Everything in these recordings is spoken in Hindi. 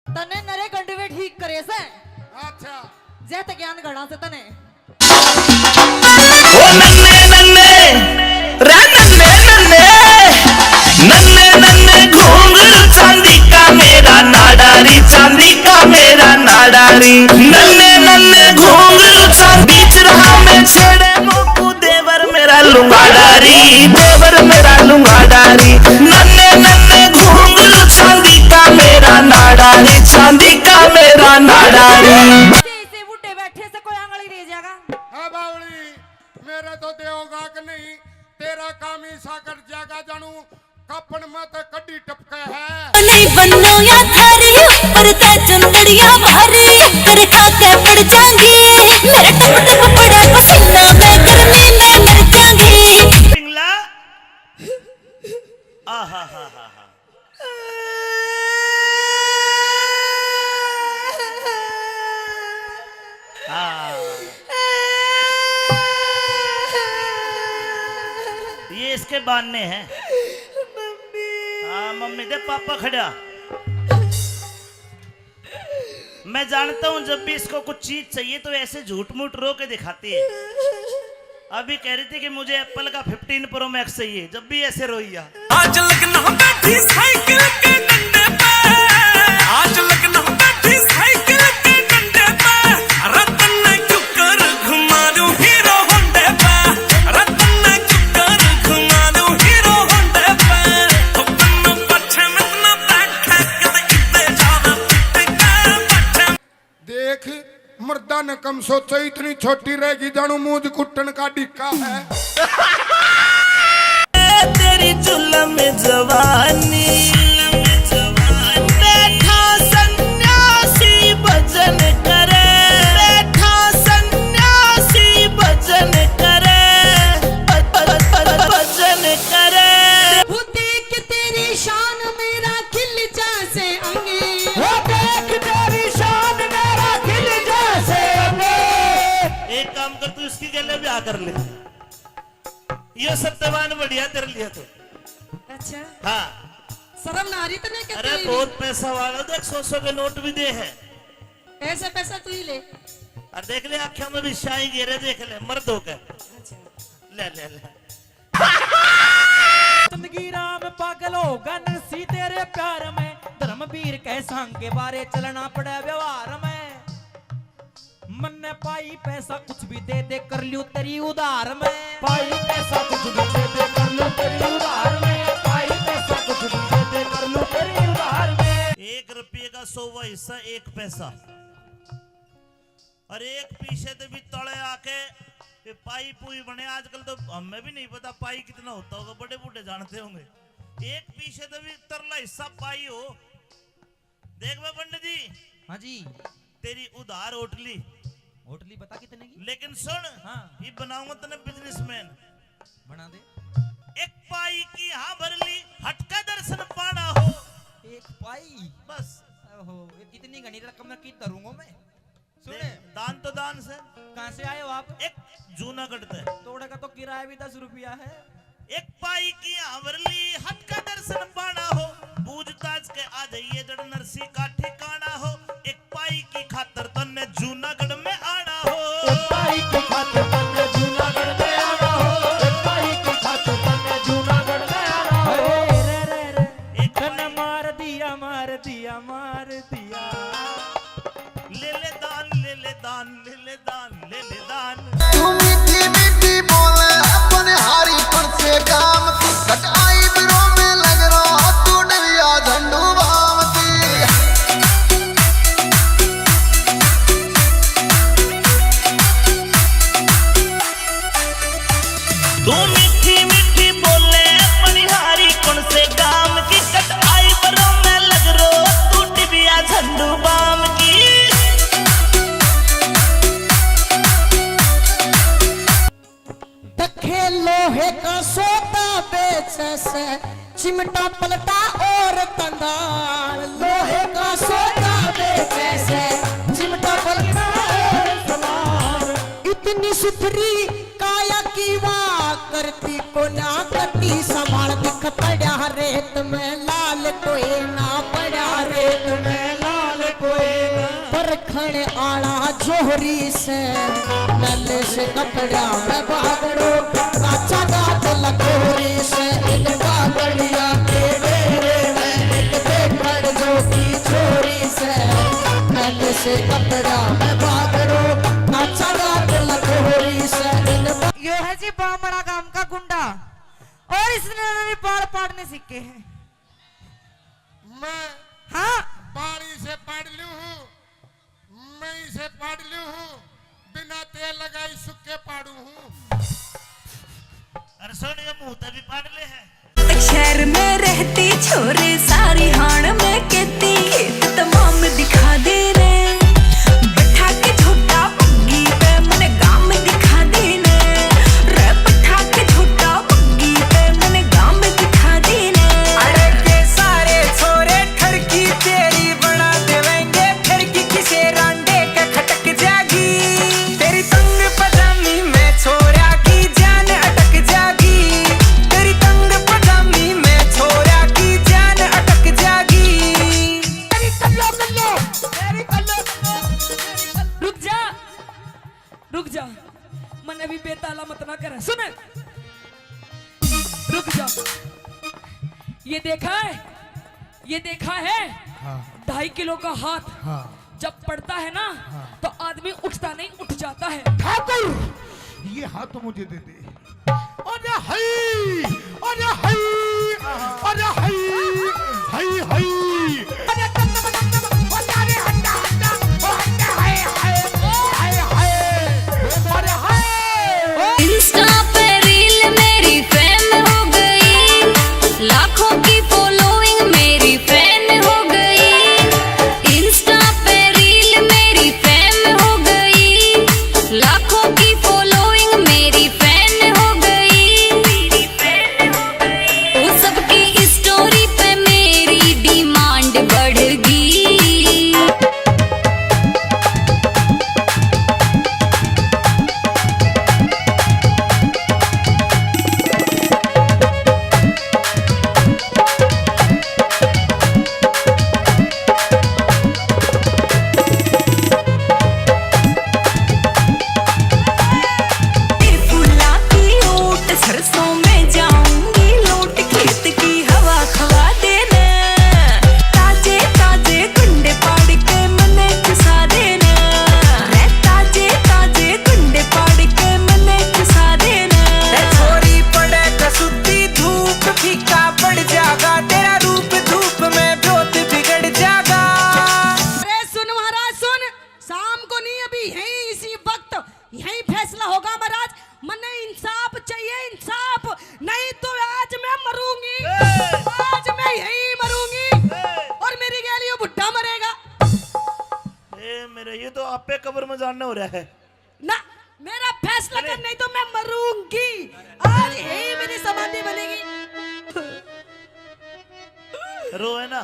तने नरे गंडवे ठीक करे से। अच्छा जैते ज्ञान घड़ा से तने ओ नन्ने नन्ने रे नन्ने नन्ने नन्ने नन्ने घुंघरू चांदी का मेरा नाडारी, चांदी का मेरा नाडारी। नन्ने नन्ने घुंघरू चांदी बीच रहा मैं छेड़े मोकू देवर मेरा लुंगाडारी, देवर मेरा लुंगाडारी। नन्ने नन्ने घुंघरू चांदी का मेरा नाडारी, चांदी का मेरा नाडारी। ऐसे बूढ़े बैठे से कोई आंगली रह जाएगा। हाँ बावली मेरे तो देवगा कि नहीं, तेरा काम ही साकर जागा जानू कपन मत कड्डी टपके है। नहीं बनो या थारी ऊपर ते चंदड़िया भारी तेरे खाके पड़ जाएंगी मेरे टप टप पड़े पसीना मैं गर्मी में मर जाऊंगी। पिंगला आहा हा हा हा ये इसके बानने हैं। हाँ मम्मी दे पापा खड़ा। मैं जानता हूँ जब भी इसको कुछ चीज चाहिए तो ऐसे झूठ मूठ रो के दिखाती है। अभी कह रही थी कि मुझे एप्पल का 15 प्रो मैक्स चाहिए, जब भी ऐसे रोइया। आज लगना बैठी साइकिल के डंडे पे, आज लगना बैठी साइकिल के डंडे पे, रतन ने क्यों कर घुमा दूं हीरो होंडे पे, रतन ने क्यों कर घुमा दूं हीरो होंडे पे। तो बन्नो पछे में ना बैठे कदे इतने ज्यादा पिटका पछे। देख मर्दा ने कम सोचो इतनी छोटी रहेगी जानू मूंज कुट्टन का डिक्का है। तेरी जुल्म में जवानी बैठा सन्यासी भजन करे, बैठा सन्यासी भजन करे, भजन करे। वो देख तेरी शान मेरा खिल जासे अंगे, वो देख तेरी शान मेरा खिल जैसे अंगे। एक काम कर तू इसकी गले ब्याह कर ले, ये सत्यवान बढ़िया तेरे लिए तो। अच्छा हाँ शर्म ना आ रही तने क्या? अरे बहुत पैसा वाला देख 100 के नोट भी दे है। ऐसे पैसा तू ही ले। और देख ले आँखों में भी शाही गिरे, देख ले मर्द होकर। ले ले ले जिंदगी राम पागल होगा नरसी तेरे प्यार में, धर्मवीर कह सांग के बारे चलना पड़े व्यवहार में। मन ने पाई पैसा कुछ भी दे दे कर लियो तेरी उधार में, पाई पैसा कुछ भी दे दे कर लो तेरी उधार में, पाई पैसा कुछ भी दे दे कर लो तेरी उधार में। 1 रुपये का 100वां हिस्सा 1 पैसा, और एक पीछे तो भी तड़े आके ये पाई पुई बने। आजकल तो हमें भी नहीं पता पाई कितना होता होगा, बड़े बूढ़े जानते होंगे। एक पीछे तो भी तरला हिस्सा पाई हो। देख मैं पंडित जी, हाँ जी तेरी उधार होटली, होटली बता कितने की? लेकिन सुन हाँ ये बनाऊंगा तने बिजनेसमैन। बना दे। एक पाई की हाँ भरली हटका दर्शन पाना हो, एक पाई बस। ओहो इतनी घनी रकम की करूंगा मैं। सुने दान तो दान से। कहाँ से आए हो आप? एक जूनागढ़ से। तोड़े का तो किराया भी 10 रुपया है। एक पाई की आवरली हट का दर्शन पाना हो, पूछताछ के आ जाइए जड़ नरसी का ठिकाना हो। एक पाई की खातर तन्ने जूनागढ़ में आना हो, एक पाई की खातिर तन्ने जूनागढ़ में आना हो, एक पाई की खातिर तन्ने जूनागढ़ में आना हो। रे रे रे एक तन्ने मार दिया मार दिया मार दिया। ले ले दान ले ले दान ले ले दान ले ले दान। तू मीठी मीठी बोले अपने हारी पर से काम की कटाई बिरो में लग रहा तू डरिया झंडू भावती। तू मीठी मीठी बोले मनिहारी कौन से काम की कटाई बरों में लग रो तू डिबिया झंडू बाम की। दखे लोहे का सोता बेचे से चिमटा पलटा और कंधार, लोहे का सोता बेचे से चिमटा पलटा और कंधार। इतनी सुथरी काया की वाह करती को ना कटी संभाल दिख पड़ा रेत में लाल कोई ना पड़ा रेत में लाल देखने आना जोहरी से नल से कपड़ा में बागड़ो काचा गात लगोरी से इन बागड़िया के बेरे में एक देखड़ जो की छोरी से नल से कपड़ा में बागड़ो काचा गात लगोरी से यो है जी बामड़ा गांव का गुंडा और इसने बाल पाड़ने सीखे हैं। मैं हाँ पानी से पढ़ लू हूँ, मैं इसे पढ़ लू हूँ, बिना तेल लगाई सुखे पाड़ू हूँ। अरे सुन ये मुंह तभी पाड़ ले है। शहर में रहती छोरे सारी हाण में कहती खेत तमाम दिखा दे रे बैठा के छोटा बग्गी पे मने गांव दिखा दे ने रे बैठा के छोटा बग्गी पे मने गांव दिखा दे ने अरे के सारे छोरे ठरकी तेरी बना देवेंगे ठरकी किसे रांडे के खटक जागी तेरी तंग पजामी में छोरा की जान अटक जागी तेरी तंग पजामी में छोरा की जान अटक जागी तेरी कल्लो रुक जा मन अभी बेताला मत ना करे सुन रुक जा ये देखा है 2.5 किलो का हाथ जब पड़ता है ना तो आदमी उठता नहीं उठ जाता है। ठाकुर ये हाथ तो मुझे दे दे। अरे हई अरे हई अरे हई हई हई अरे अरे हंडा हंडा ओ हंडा हाय हाय हाय हाय अरे हाय इंस्टा पे रील मेरी फैन हो गई लाखों की फॉलोइंग मेरी फैन हो गई इंस्टा पे रील मेरी फैन हो गई लाखों की फॉलोइंग मेरी फैन हो गई वो सबकी स्टोरी पे मेरी डिमांड बढ़ गई फूला की ओट सरसों में जाऊंगी लौट खेत की हवा खवा देना ताजे ताजे गुंडे पाड़ के मने चुसा देना रे ताजे ताजे गुंडे पाड़ के मने चुसा देना छोरी पड़े कसुती धूप फीका पड़ जागा तेरा रूप धूप में ब्योत बिगड़ जागा अरे सुन महाराज सुन शाम को नहीं अभी यहीं इसी वक्त यहीं फैसला होगा महाराज मने इंसाफ चाहिए इंसाफ नहीं तो आज मैं मरूंगी आज मैं यहीं मरूंगी और मेरी गैलियों बुढ़ा मरेगा ए मेरे ये तो आपे कब्र में जानना हो रहा है। ना मेरा फैसला कर नहीं तो मैं मरूंगी आज यही मेरी समाधि बनेगी। रो है ना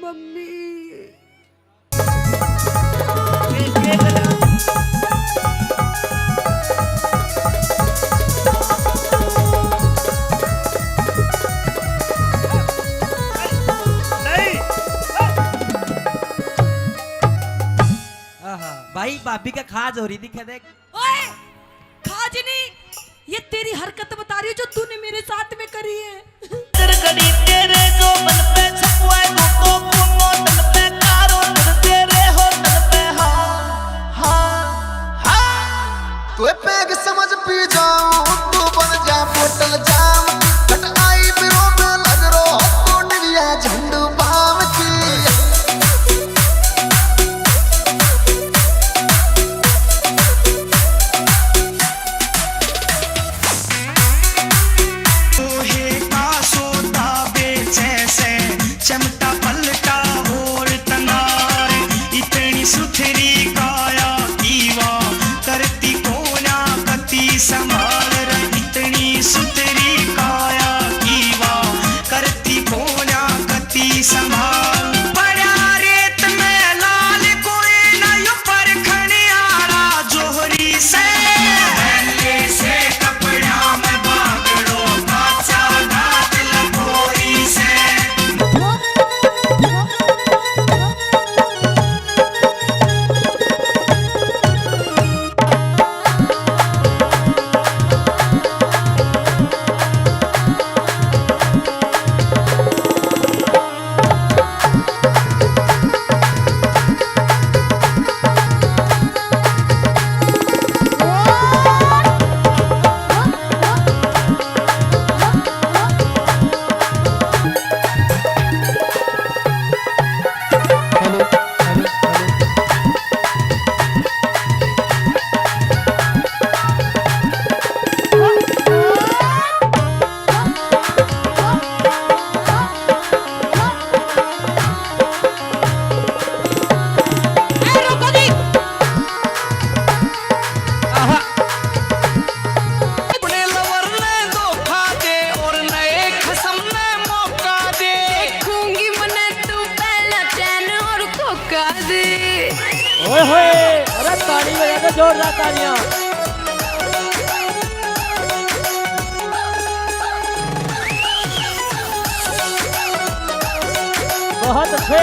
मम्मी ये कर नहीं भाई भाभी का खाज हो रही दिखे देख ओए खाजनी ये तेरी हरकत बता रही है जो तूने मेरे साथ में करी है। तरकड़ी तेरे जो मन पे छपुआ तो कुनो तन पे कारो तन तेरे हो तन पे हा तू पैग समझ पी जाऊं तू बन जा बोतल जाम कट आई बिरो में लग रो तो निरिया झंडू बाम की लोहे का सोता बेचे से चमटा झुका दे। ओए होए, अरे ताली बजा दो, जोरदार तालियां। बहुत अच्छे।